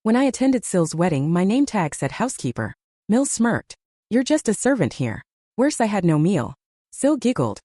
When I attended Syl's wedding, my name tag said housekeeper. Mills smirked. You're just a servant here. Worse, I had no meal. Syl giggled.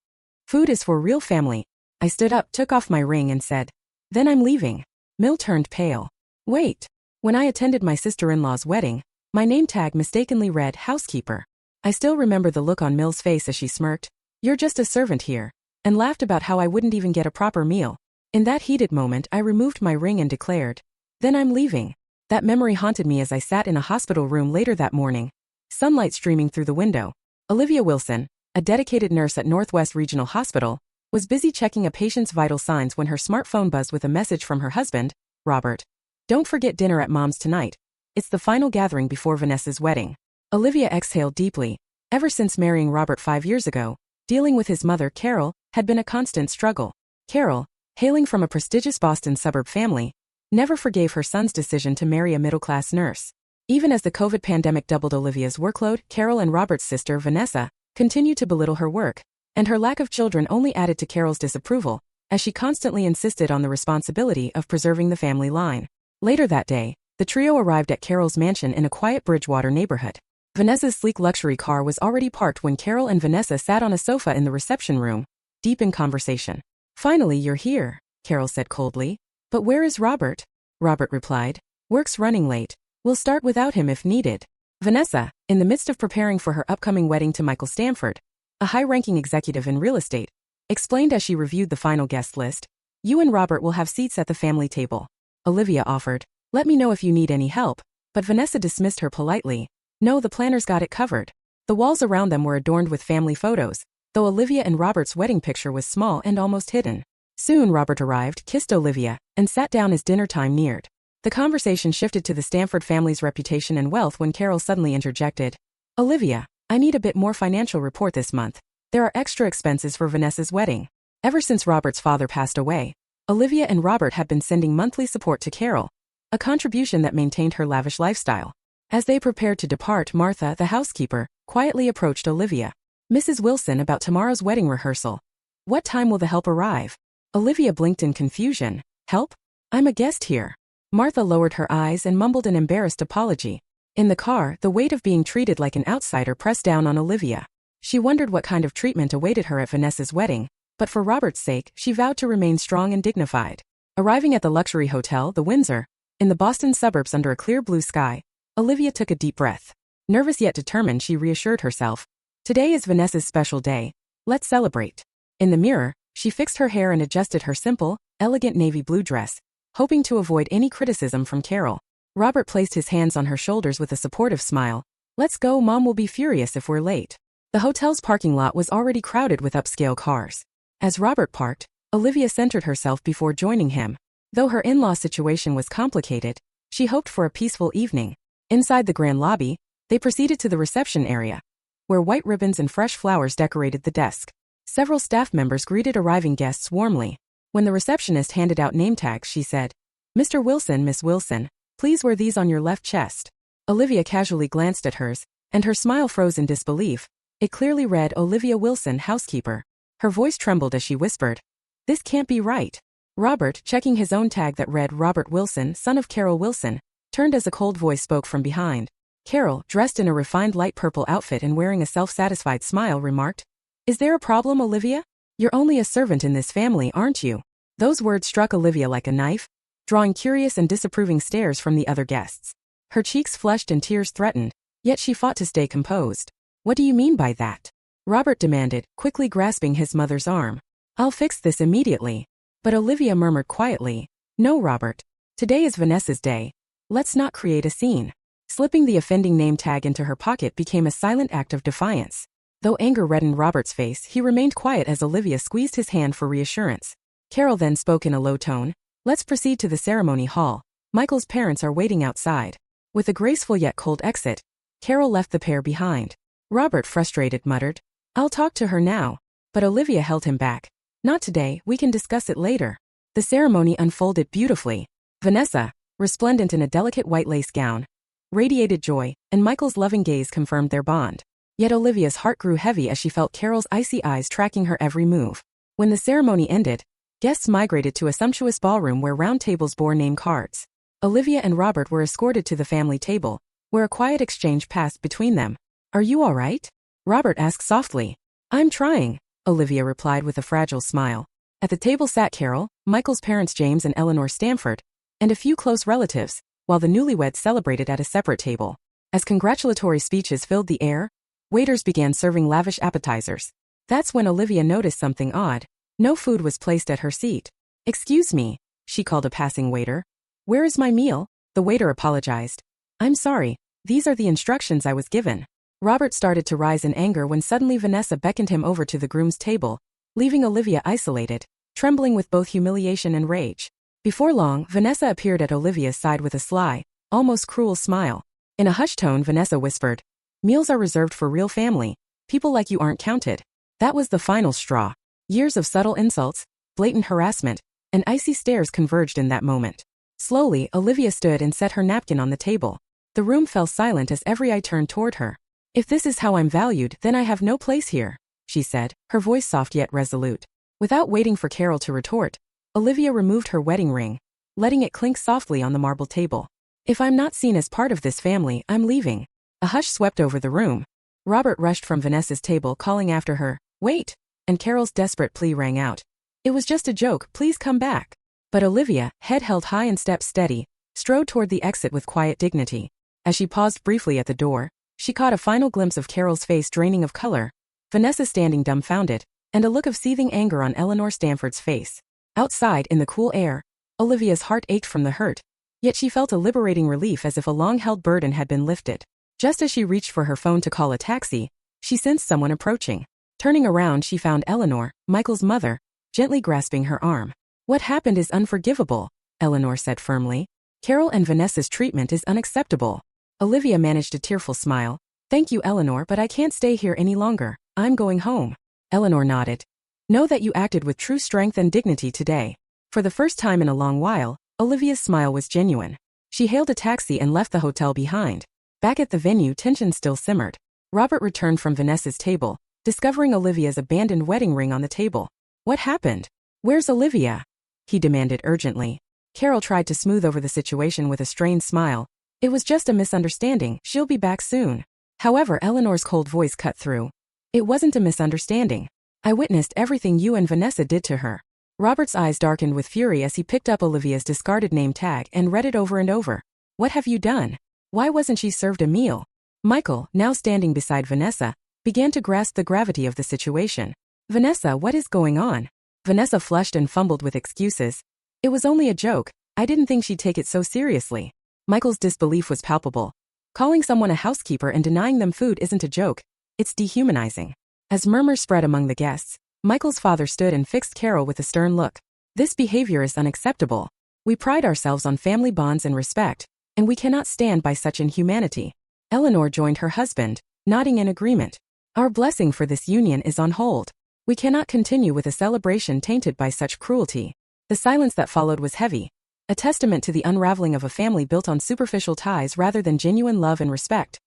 Food is for real family. I stood up, took off my ring and said, then I'm leaving. Mill turned pale. Wait. When I attended my sister-in-law's wedding, my name tag mistakenly read housekeeper. I still remember the look on Mill's face as she smirked, you're just a servant here, and laughed about how I wouldn't even get a proper meal. In that heated moment, I removed my ring and declared, then I'm leaving. That memory haunted me as I sat in a hospital room later that morning, sunlight streaming through the window. Olivia Wilson, a dedicated nurse at Northwest Regional Hospital, was busy checking a patient's vital signs when her smartphone buzzed with a message from her husband, Robert. Don't forget dinner at Mom's tonight. It's the final gathering before Vanessa's wedding. Olivia exhaled deeply. Ever since marrying Robert 5 years ago, dealing with his mother, Carol, had been a constant struggle. Carol, hailing from a prestigious Boston suburb family, never forgave her son's decision to marry a middle-class nurse. Even as the COVID pandemic doubled Olivia's workload, Carol and Robert's sister, Vanessa, continued to belittle her work, and her lack of children only added to Carol's disapproval, as she constantly insisted on the responsibility of preserving the family line. Later that day, the trio arrived at Carol's mansion in a quiet Bridgewater neighborhood. Vanessa's sleek luxury car was already parked when Carol and Vanessa sat on a sofa in the reception room, deep in conversation. Finally, you're here, Carol said coldly. But where is Robert? Robert replied, work's running late. We'll start without him if needed. Vanessa, in the midst of preparing for her upcoming wedding to Michael Stanford, a high-ranking executive in real estate, explained as she reviewed the final guest list, you and Robert will have seats at the family table. Olivia offered, let me know if you need any help, but Vanessa dismissed her politely. No, the planners got it covered. The walls around them were adorned with family photos, though Olivia and Robert's wedding picture was small and almost hidden. Soon Robert arrived, kissed Olivia, and sat down as dinner time neared. The conversation shifted to the Stanford family's reputation and wealth when Carol suddenly interjected. Olivia, I need a bit more financial report this month. There are extra expenses for Vanessa's wedding. Ever since Robert's father passed away, Olivia and Robert had been sending monthly support to Carol, a contribution that maintained her lavish lifestyle. As they prepared to depart, Martha, the housekeeper, quietly approached Olivia. Mrs. Wilson, about tomorrow's wedding rehearsal. What time will the help arrive? Olivia blinked in confusion. Help? I'm a guest here. Martha lowered her eyes and mumbled an embarrassed apology. In the car, the weight of being treated like an outsider pressed down on Olivia. She wondered what kind of treatment awaited her at Vanessa's wedding, but for Robert's sake, she vowed to remain strong and dignified. Arriving at the luxury hotel, the Windsor, in the Boston suburbs under a clear blue sky, Olivia took a deep breath. Nervous yet determined, she reassured herself. Today is Vanessa's special day. Let's celebrate. In the mirror, she fixed her hair and adjusted her simple, elegant navy blue dress, hoping to avoid any criticism from Carol. Robert placed his hands on her shoulders with a supportive smile. Let's go, Mom will be furious if we're late. The hotel's parking lot was already crowded with upscale cars. As Robert parked, Olivia centered herself before joining him. Though her in-law situation was complicated, she hoped for a peaceful evening. Inside the grand lobby, they proceeded to the reception area, where white ribbons and fresh flowers decorated the desk. Several staff members greeted arriving guests warmly. When the receptionist handed out name tags, she said, Mr. Wilson, Miss Wilson, please wear these on your left chest. Olivia casually glanced at hers, and her smile froze in disbelief. It clearly read Olivia Wilson, housekeeper. Her voice trembled as she whispered, this can't be right. Robert, checking his own tag that read Robert Wilson, son of Carol Wilson, turned as a cold voice spoke from behind. Carol, dressed in a refined light purple outfit and wearing a self-satisfied smile, remarked, is there a problem, Olivia? You're only a servant in this family, aren't you? Those words struck Olivia like a knife, drawing curious and disapproving stares from the other guests. Her cheeks flushed and tears threatened, yet she fought to stay composed. What do you mean by that? Robert demanded, quickly grasping his mother's arm. I'll fix this immediately. But Olivia murmured quietly, no, Robert. Today is Vanessa's day. Let's not create a scene. Slipping the offending name tag into her pocket became a silent act of defiance. Though anger reddened Robert's face, he remained quiet as Olivia squeezed his hand for reassurance. Carol then spoke in a low tone, let's proceed to the ceremony hall. Michael's parents are waiting outside. With a graceful yet cold exit, Carol left the pair behind. Robert, frustrated, muttered, I'll talk to her now. But Olivia held him back. Not today, we can discuss it later. The ceremony unfolded beautifully. Vanessa, resplendent in a delicate white lace gown, radiated joy, and Michael's loving gaze confirmed their bond. Yet Olivia's heart grew heavy as she felt Carol's icy eyes tracking her every move. When the ceremony ended, guests migrated to a sumptuous ballroom where round tables bore name cards. Olivia and Robert were escorted to the family table, where a quiet exchange passed between them. "Are you all right?" Robert asked softly. "I'm trying," Olivia replied with a fragile smile. At the table sat Carol, Michael's parents James and Eleanor Stamford, and a few close relatives, while the newlyweds celebrated at a separate table. As congratulatory speeches filled the air, waiters began serving lavish appetizers. That's when Olivia noticed something odd. No food was placed at her seat. "Excuse me," she called a passing waiter. "Where is my meal?" The waiter apologized. "I'm sorry, these are the instructions I was given." Robert started to rise in anger when suddenly Vanessa beckoned him over to the groom's table, leaving Olivia isolated, trembling with both humiliation and rage. Before long, Vanessa appeared at Olivia's side with a sly, almost cruel smile. In a hushed tone, Vanessa whispered, "Meals are reserved for real family. People like you aren't counted." That was the final straw. Years of subtle insults, blatant harassment, and icy stares converged in that moment. Slowly, Olivia stood and set her napkin on the table. The room fell silent as every eye turned toward her. "If this is how I'm valued, then I have no place here," she said, her voice soft yet resolute. Without waiting for Carol to retort, Olivia removed her wedding ring, letting it clink softly on the marble table. "If I'm not seen as part of this family, I'm leaving." A hush swept over the room. Robert rushed from Vanessa's table calling after her, "Wait!" and Carol's desperate plea rang out. "It was just a joke, please come back." But Olivia, head held high and steps steady, strode toward the exit with quiet dignity. As she paused briefly at the door, she caught a final glimpse of Carol's face draining of color, Vanessa standing dumbfounded, and a look of seething anger on Eleanor Stamford's face. Outside, in the cool air, Olivia's heart ached from the hurt, yet she felt a liberating relief as if a long-held burden had been lifted. Just as she reached for her phone to call a taxi, she sensed someone approaching. Turning around, she found Eleanor, Michael's mother, gently grasping her arm. "What happened is unforgivable," Eleanor said firmly. "Carol and Vanessa's treatment is unacceptable." Olivia managed a tearful smile. "Thank you, Eleanor, but I can't stay here any longer. I'm going home." Eleanor nodded. "Know that you acted with true strength and dignity today." For the first time in a long while, Olivia's smile was genuine. She hailed a taxi and left the hotel behind. Back at the venue, tension still simmered. Robert returned from Vanessa's table, discovering Olivia's abandoned wedding ring on the table. "What happened? Where's Olivia?" he demanded urgently. Carol tried to smooth over the situation with a strained smile. "It was just a misunderstanding, she'll be back soon." However, Eleanor's cold voice cut through. "It wasn't a misunderstanding. I witnessed everything you and Vanessa did to her." Robert's eyes darkened with fury as he picked up Olivia's discarded name tag and read it over and over. "What have you done? Why wasn't she served a meal?" Michael, now standing beside Vanessa, began to grasp the gravity of the situation. "Vanessa, what is going on?" Vanessa flushed and fumbled with excuses. "It was only a joke. I didn't think she'd take it so seriously." Michael's disbelief was palpable. Calling someone a housekeeper and denying them food isn't a joke. It's dehumanizing. As murmurs spread among the guests, Michael's father stood and fixed Carol with a stern look. "This behavior is unacceptable. We pride ourselves on family bonds and respect, and we cannot stand by such inhumanity." Eleanor joined her husband, nodding in agreement. "Our blessing for this union is on hold. We cannot continue with a celebration tainted by such cruelty." The silence that followed was heavy, a testament to the unraveling of a family built on superficial ties rather than genuine love and respect.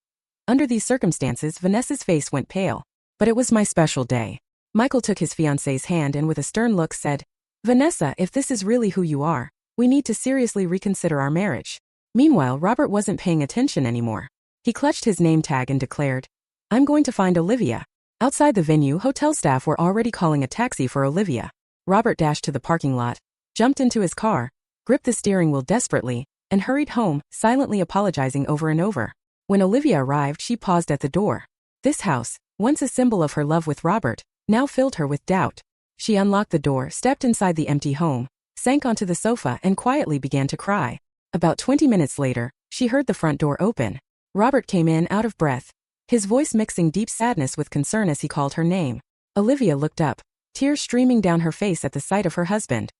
Under these circumstances, Vanessa's face went pale. "But it was my special day." Michael took his fiancée's hand and with a stern look said, "Vanessa, if this is really who you are, we need to seriously reconsider our marriage." Meanwhile, Robert wasn't paying attention anymore. He clutched his name tag and declared, "I'm going to find Olivia." Outside the venue, hotel staff were already calling a taxi for Olivia. Robert dashed to the parking lot, jumped into his car, gripped the steering wheel desperately, and hurried home, silently apologizing over and over. When Olivia arrived, she paused at the door. This house, once a symbol of her love with Robert, now filled her with doubt. She unlocked the door, stepped inside the empty home, sank onto the sofa and quietly began to cry. About 20 minutes later, she heard the front door open. Robert came in out of breath, his voice mixing deep sadness with concern as he called her name. Olivia looked up, tears streaming down her face at the sight of her husband.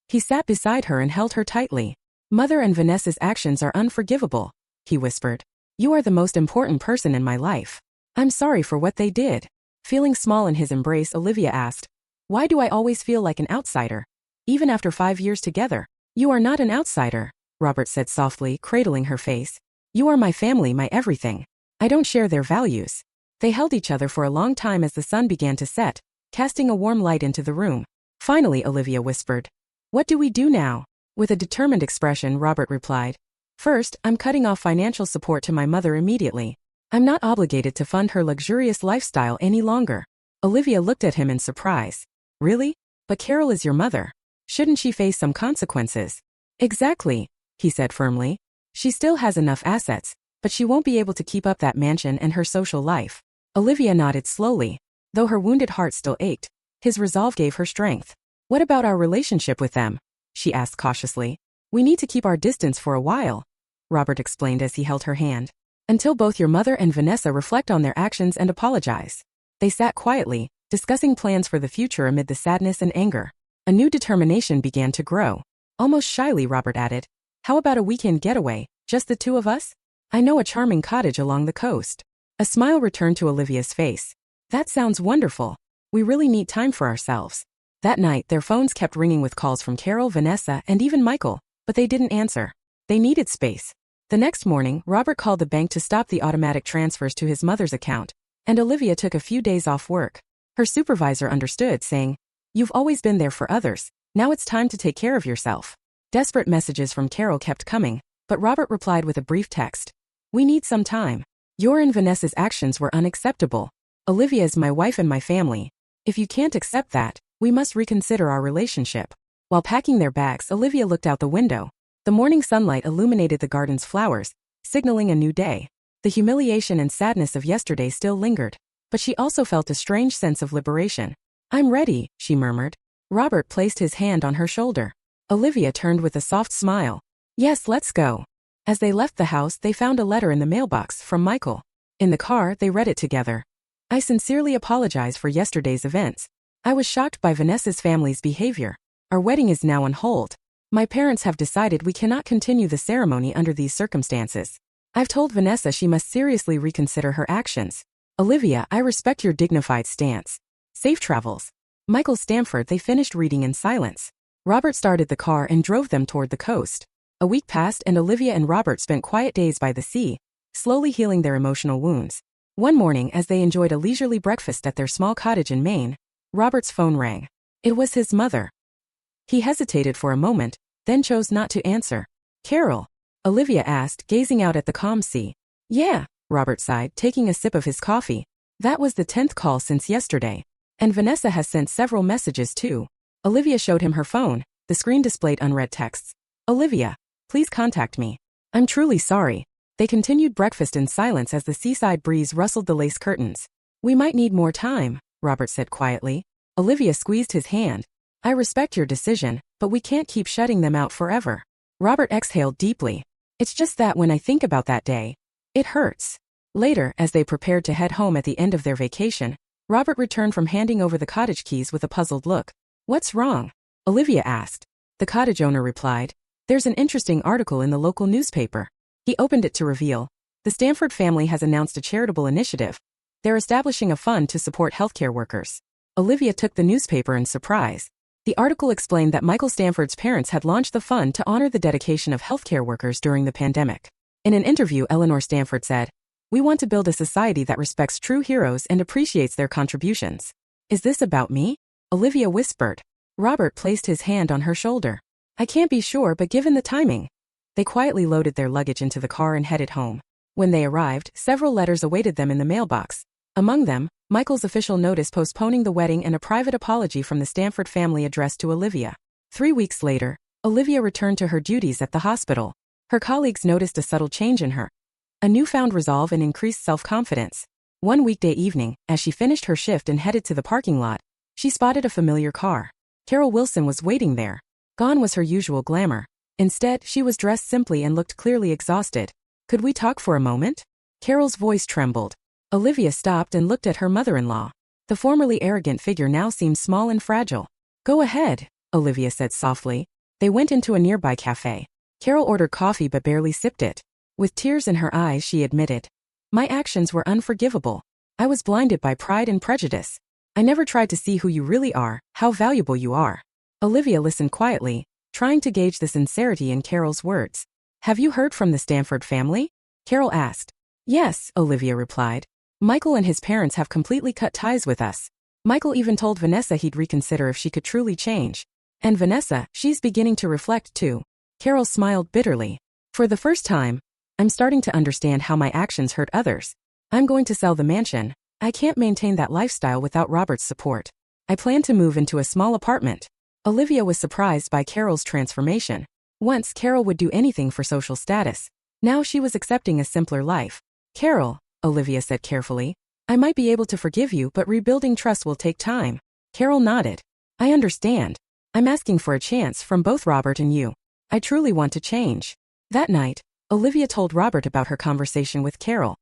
He sat beside her and held her tightly. "Mother and Vanessa's actions are unforgivable," he whispered. "You are the most important person in my life. I'm sorry for what they did." Feeling small in his embrace, Olivia asked, "Why do I always feel like an outsider? Even after 5 years together?" "You are not an outsider," Robert said softly, cradling her face. "You are my family, my everything. I don't share their values." They held each other for a long time as the sun began to set, casting a warm light into the room. Finally, Olivia whispered, "What do we do now?" With a determined expression, Robert replied, "First, I'm cutting off financial support to my mother immediately. I'm not obligated to fund her luxurious lifestyle any longer." Olivia looked at him in surprise. "Really? But Carol is your mother. Shouldn't she face some consequences?" "Exactly," he said firmly. "She still has enough assets, but she won't be able to keep up that mansion and her social life." Olivia nodded slowly. Though her wounded heart still ached, his resolve gave her strength. "What about our relationship with them?" she asked cautiously. "We need to keep our distance for a while," Robert explained as he held her hand. "Until both your mother and Vanessa reflect on their actions and apologize." They sat quietly, discussing plans for the future amid the sadness and anger. A new determination began to grow. Almost shyly, Robert added, "How about a weekend getaway, just the two of us? I know a charming cottage along the coast." A smile returned to Olivia's face. "That sounds wonderful. We really need time for ourselves." That night, their phones kept ringing with calls from Carol, Vanessa, and even Michael, but they didn't answer. They needed space. The next morning, Robert called the bank to stop the automatic transfers to his mother's account, and Olivia took a few days off work. Her supervisor understood, saying, "You've always been there for others. Now it's time to take care of yourself." Desperate messages from Carol kept coming, but Robert replied with a brief text. "We need some time. Your and Vanessa's actions were unacceptable. Olivia is my wife and my family. If you can't accept that, we must reconsider our relationship." While packing their bags, Olivia looked out the window. The morning sunlight illuminated the garden's flowers, signaling a new day. The humiliation and sadness of yesterday still lingered, but she also felt a strange sense of liberation. "I'm ready," she murmured. Robert placed his hand on her shoulder. Olivia turned with a soft smile. "Yes, let's go." As they left the house, they found a letter in the mailbox from Michael. In the car, they read it together. "I sincerely apologize for yesterday's events. I was shocked by Vanessa's family's behavior. Our wedding is now on hold. My parents have decided we cannot continue the ceremony under these circumstances. I've told Vanessa she must seriously reconsider her actions. Olivia, I respect your dignified stance. Safe travels." Michael Stamford. They finished reading in silence. Robert started the car and drove them toward the coast. A week passed and Olivia and Robert spent quiet days by the sea, slowly healing their emotional wounds. One morning, as they enjoyed a leisurely breakfast at their small cottage in Maine, Robert's phone rang. It was his mother. He hesitated for a moment, then chose not to answer. "Carol?" Olivia asked, gazing out at the calm sea. "Yeah," Robert sighed, taking a sip of his coffee. "That was the 10th call since yesterday. And Vanessa has sent several messages too." Olivia showed him her phone. The screen displayed unread texts. "Olivia, please contact me. I'm truly sorry." They continued breakfast in silence as the seaside breeze rustled the lace curtains. "We might need more time," Robert said quietly. Olivia squeezed his hand. "I respect your decision, but we can't keep shutting them out forever." Robert exhaled deeply. "It's just that when I think about that day, it hurts." Later, as they prepared to head home at the end of their vacation, Robert returned from handing over the cottage keys with a puzzled look. "What's wrong?" Olivia asked. The cottage owner replied, "There's an interesting article in the local newspaper." He opened it to reveal, the Stamford family has announced a charitable initiative. They're establishing a fund to support healthcare workers. Olivia took the newspaper in surprise. The article explained that Michael Stamford's parents had launched the fund to honor the dedication of healthcare workers during the pandemic. In an interview, Eleanor Stamford said, "We want to build a society that respects true heroes and appreciates their contributions." "Is this about me?" Olivia whispered. Robert placed his hand on her shoulder. "I can't be sure, but given the timing." They quietly loaded their luggage into the car and headed home. When they arrived, several letters awaited them in the mailbox. Among them, Michael's official notice postponing the wedding and a private apology from the Stamford family addressed to Olivia. 3 weeks later, Olivia returned to her duties at the hospital. Her colleagues noticed a subtle change in her. A newfound resolve and increased self-confidence. One weekday evening, as she finished her shift and headed to the parking lot, she spotted a familiar car. Carol Wilson was waiting there. Gone was her usual glamour. Instead, she was dressed simply and looked clearly exhausted. "Could we talk for a moment?" Carol's voice trembled. Olivia stopped and looked at her mother-in-law. The formerly arrogant figure now seemed small and fragile. "Go ahead," Olivia said softly. They went into a nearby cafe. Carol ordered coffee but barely sipped it. With tears in her eyes, she admitted, "My actions were unforgivable. I was blinded by pride and prejudice. I never tried to see who you really are, how valuable you are." Olivia listened quietly, trying to gauge the sincerity in Carol's words. "Have you heard from the Stamford family?" Carol asked. "Yes," Olivia replied. "Michael and his parents have completely cut ties with us. Michael even told Vanessa he'd reconsider if she could truly change. And Vanessa, she's beginning to reflect too. Carol smiled bitterly. For the first time, I'm starting to understand how my actions hurt others. I'm going to sell the mansion. I can't maintain that lifestyle without Robert's support. I plan to move into a small apartment. Olivia was surprised by Carol's transformation. Once Carol would do anything for social status. Now she was accepting a simpler life. Carol, Olivia said carefully, I might be able to forgive you, but rebuilding trust will take time. Carol nodded. I understand. I'm asking for a chance from both Robert and you. I truly want to change. That night, Olivia told Robert about her conversation with Carol.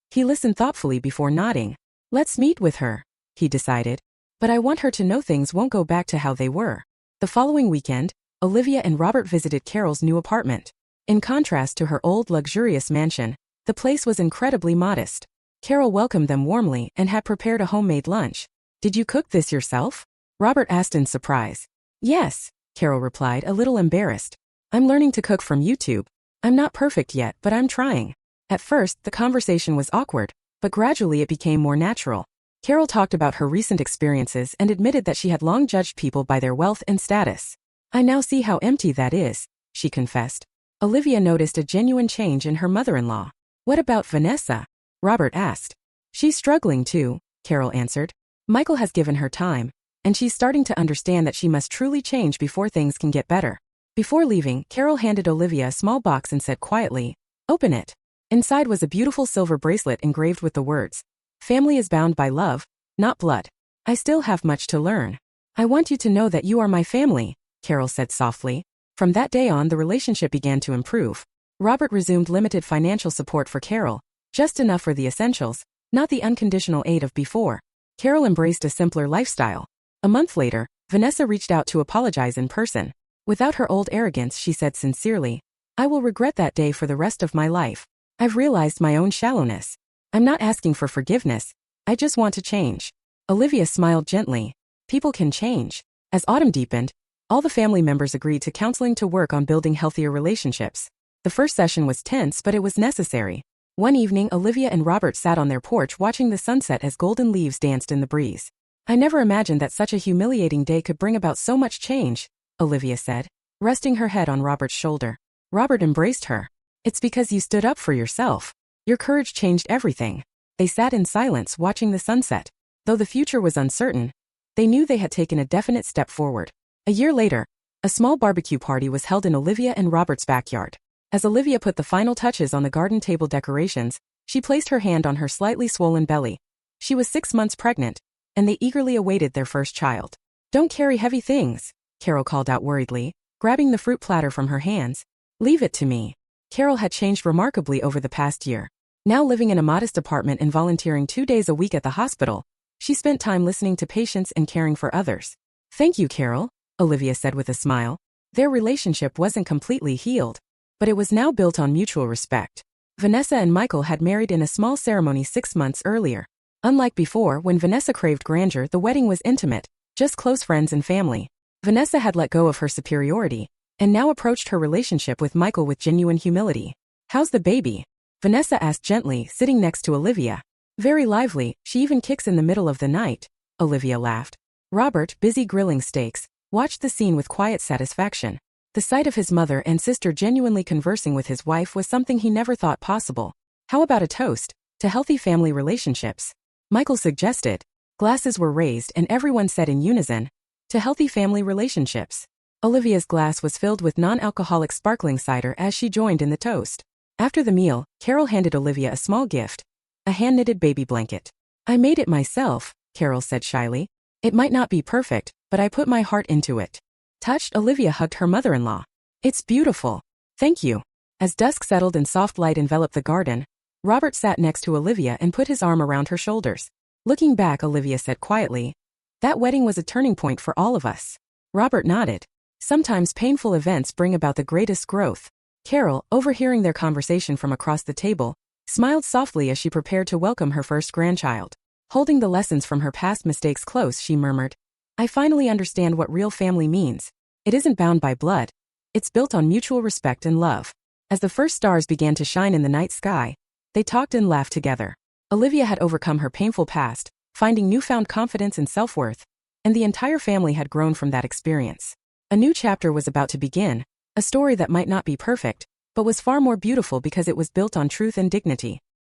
He listened thoughtfully before nodding. Let's meet with her, he decided. But I want her to know things won't go back to how they were. The following weekend, Olivia and Robert visited Carol's new apartment. In contrast to her old luxurious mansion, the place was incredibly modest. Carol welcomed them warmly and had prepared a homemade lunch. Did you cook this yourself? Robert asked in surprise. Yes, Carol replied, a little embarrassed. I'm learning to cook from YouTube. I'm not perfect yet, but I'm trying. At first, the conversation was awkward, but gradually it became more natural. Carol talked about her recent experiences and admitted that she had long judged people by their wealth and status. I now see how empty that is, she confessed. Olivia noticed a genuine change in her mother-in-law. What about Vanessa? Robert asked. She's struggling too, Carol answered. Michael has given her time, and she's starting to understand that she must truly change before things can get better. Before leaving, Carol handed Olivia a small box and said quietly, "Open it." Inside was a beautiful silver bracelet engraved with the words, "Family is bound by love, not blood. I still have much to learn. I want you to know that you are my family," Carol said softly. From that day on, the relationship began to improve. Robert resumed limited financial support for Carol, just enough for the essentials, not the unconditional aid of before. Carol embraced a simpler lifestyle. A month later, Vanessa reached out to apologize in person. Without her old arrogance, she said sincerely, "I will regret that day for the rest of my life. I've realized my own shallowness. I'm not asking for forgiveness. I just want to change." Olivia smiled gently. People can change. As autumn deepened, all the family members agreed to counseling to work on building healthier relationships. The first session was tense, but it was necessary. One evening, Olivia and Robert sat on their porch watching the sunset as golden leaves danced in the breeze. "I never imagined that such a humiliating day could bring about so much change," Olivia said, resting her head on Robert's shoulder. Robert embraced her. "It's because you stood up for yourself. Your courage changed everything." They sat in silence watching the sunset. Though the future was uncertain, they knew they had taken a definite step forward. A year later, a small barbecue party was held in Olivia and Robert's backyard. As Olivia put the final touches on the garden table decorations, she placed her hand on her slightly swollen belly. She was 6 months pregnant, and they eagerly awaited their first child. "Don't carry heavy things," Carol called out worriedly, grabbing the fruit platter from her hands. "Leave it to me." Carol had changed remarkably over the past year. Now living in a modest apartment and volunteering 2 days a week at the hospital, she spent time listening to patients and caring for others. "Thank you, Carol," Olivia said with a smile. Their relationship wasn't completely healed, but it was now built on mutual respect. Vanessa and Michael had married in a small ceremony 6 months earlier. Unlike before, when Vanessa craved grandeur, the wedding was intimate, just close friends and family. Vanessa had let go of her superiority, and now approached her relationship with Michael with genuine humility. "How's the baby?" Vanessa asked gently, sitting next to Olivia. "Very lively, she even kicks in the middle of the night," Olivia laughed. Robert, busy grilling steaks, watched the scene with quiet satisfaction. The sight of his mother and sister genuinely conversing with his wife was something he never thought possible. "How about a toast to healthy family relationships?" Michael suggested. Glasses were raised and everyone said in unison, "To healthy family relationships." Olivia's glass was filled with non-alcoholic sparkling cider as she joined in the toast. After the meal, Carol handed Olivia a small gift, a hand-knitted baby blanket. "I made it myself," Carol said shyly. "It might not be perfect, but I put my heart into it." Touched, Olivia hugged her mother-in-law. "It's beautiful. Thank you." As dusk settled and soft light enveloped the garden, Robert sat next to Olivia and put his arm around her shoulders. Looking back, Olivia said quietly, "That wedding was a turning point for all of us." Robert nodded. Sometimes painful events bring about the greatest growth. Carol, overhearing their conversation from across the table, smiled softly as she prepared to welcome her first grandchild. Holding the lessons from her past mistakes close, she murmured, "I finally understand what real family means. It isn't bound by blood. It's built on mutual respect and love." As the first stars began to shine in the night sky, they talked and laughed together. Olivia had overcome her painful past, finding newfound confidence and self-worth, and the entire family had grown from that experience. A new chapter was about to begin, A story that might not be perfect, but was far more beautiful because it was built on truth and dignity.